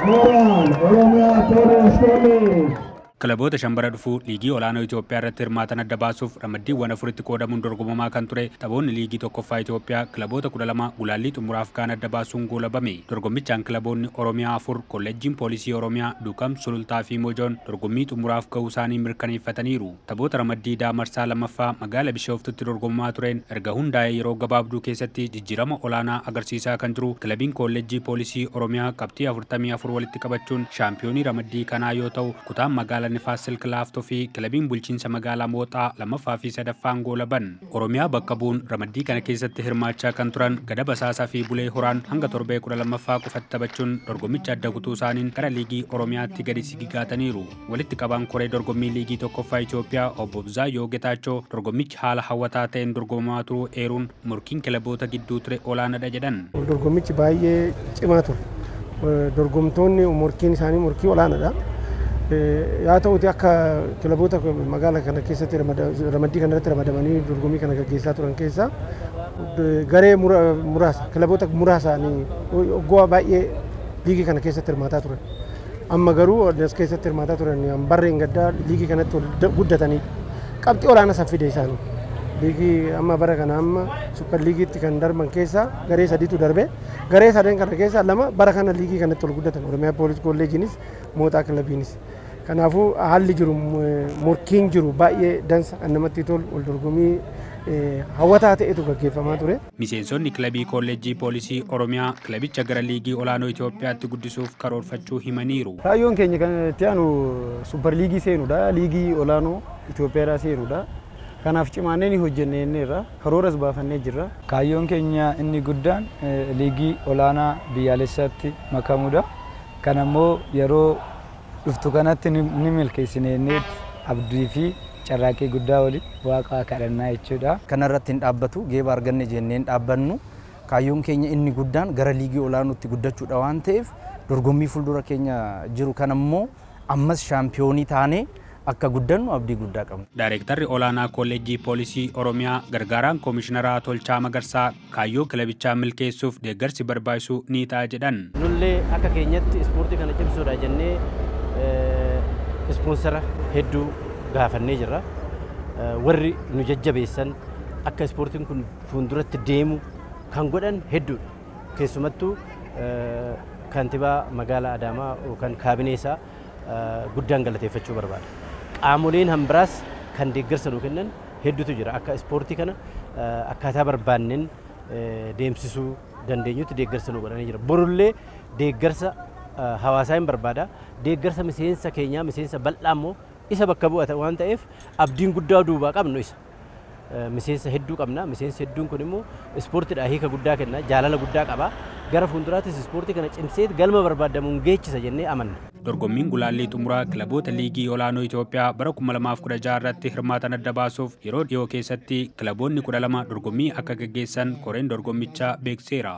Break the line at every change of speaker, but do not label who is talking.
Moral, Oromia Torres College.
Kilaboota shambara dhufuu liigii olaanoo Itoophiyaa irratti hirmaatan adda baasuuf ramaddiiwwan afuritti qoodamuun dorgomamaa kan ture taphoonni liigii tokkoffaa Itoophiyaa kilaboota 12 gulaallii xumuraaf kaan adda baasuun goolabame. Dorgommichaan kilaboonni Oromiyaa 4 kolleejjiin poolisii Oromiyaa Duukam Sulultaa fi Mojoon dorgommii xumuraaf gahuu isaanii mirkaneeffataniiru. Taphoota ramaddiidaa marsaa lammaffaa magaala Bishooftutti dorgomamaa tureen erga hundaa'ee yeroo gabaabduu keessatti jijjiirama olaanaa agarsiisaa kan jiru kilabiin kolleejjii poolisii Oromiyaa qabxii 44 walitti qabachuun shaampiyoonii ramaddii kanaa yoo ta'u kutaan magaala Nifaas Silk Laaftoo fi kilabiin bulchiinsa magaalaa Mooxaa lammaffaa fi sadaffaan goolaban. Oromiyaa bakka bu'uun ramaddii kana keessatti hirmaachaa kan turan Gada Basaasaa fi Bulee Horaan hanga torbee 12ffaa qofatti taphachuun dorgommicha adda kutuu isaaniin gara liigii Oromiyaatti gadi sigigaataniiru. Walitti qabaan koree dorgommii liigii tokkoffaa Itoophiyaa obbo Zaayyoo Getaachoo dorgommichi haala hawwataa ta'een dorgomamaa turuu eeruun morkiin kilaboota gidduu ture olaanaadha jedhan.
Dorgommichi baay'ee cimaa ture. Dorgomtoonni morkiin isaanii morkii olaanaadha. yaa ta'uti akka kilaboota magaalaa kana keessatti ramaddii kanarratti ramadamanii dorgommii kana gaggeessaa turan keessa garee muraasa kilaboota muraasaanii waggaa baay'ee liigii kana keessatti hirmaataa turan. Amma garuu as keessatti hirmaataa turan barreen gaddaa liigii kanatti guddatanii qabxii olaanaa saffide isaanii. Liigii amma bara kana amma super liigiitti kan darban keessa garee sadiitu darbe garee sadeen kana keessa lama bara kana liigii kanatti ol guddatan Oromiyaa Poolis Kolleejiinis Mooxaa Kilabiinis. Kanaafuu haalli jiru morkiin jiru baay'ee dansa kan namatti tolu wal dorgommii hawwataa ta'etu gaggeeffamaa ture.
Miseensonni kilabii kolleejjii poolisii Oromiyaa kilabicha gara liigii olaanoo Itoophiyaatti guddisuuf karoorfachuu himaniiru.
Kaayyoon keenya kan itti aanu super liigii seenuudha, liigii olaanoo Itoophiyaa seenuudha. Kanaaf cimaannee ni hojjenneerra karooras baafannee jirra.
Kaayyoon keenya inni guddaan liigii olaanaa biyyaalessaatti makamuudha. Kan ammoo yeroo dhuftu kanatti ni milkeessinee abdii fi carraaqii guddaa waliin waaqa kadhannaa jechuudha.
Kanarratti hin dhaabbatu geeba arganne jennee hin dhaabbannu. Kaayyoon keenya inni guddaan gara liigii olaanootti guddachuudha waan ta'eef dorgommii fuuldura keenya jiru kan ammoo ammas shaampiyoonii taanee akka guddannu abdii guddaa qabna.
Daayirektarri olaanaa kolleejjii poolisii Oromiyaa gargaaraan koomishineraa Tolchaa Magarsaa kaayyoo kilabichaa milkeessuuf deeggarsi barbaachisu ni ta'a jedhan.
Nullee akka keenyatti ispoortii kana cimsuudha jennee ispoonsara hedduu gaafannee jirra. Warri nu jajjabeessan akka ispoortiin kun fuulduratti deemu kan godhan hedduudha. Keessumattuu kantiibaa magaalaa Adaamaa yookaan kaabineesaa guddaan galateeffachuu barbaada. Qaamoleen hambiraas kan deeggarsa nu kennan hedduutu jira. Akka ispoortii kana akkaataa barbaanneen deemsisuu dandeenyutti deeggarsa nu godhanii jira. Borullee deeggarsa hawaasaa hin barbaada. Deeggarsa miseensa keenyaa miseensa bal'aa immoo isa bakka bu'ata waan ta'eef abdiin guddaa duubaa qabnu isa. Miseensa hedduu qabna. Miseensi hedduun kun immoo ispoortiidhaa hiika guddaa kenna. Jaalala guddaa qaba. Gara fuulduraattis ispoortii kana cimsee galma barbaadamuun geechisa jennee amanna.
Dorgommiin gulaallii xumuraa kilaboota liigii olaanoo Itoophiyaa bara 2016 irratti hirmaatan adda baasuuf yeroo dhiyoo keessatti kilaboonni 12 dorgommii akka gaggeessan koreen dorgommichaa beekseera.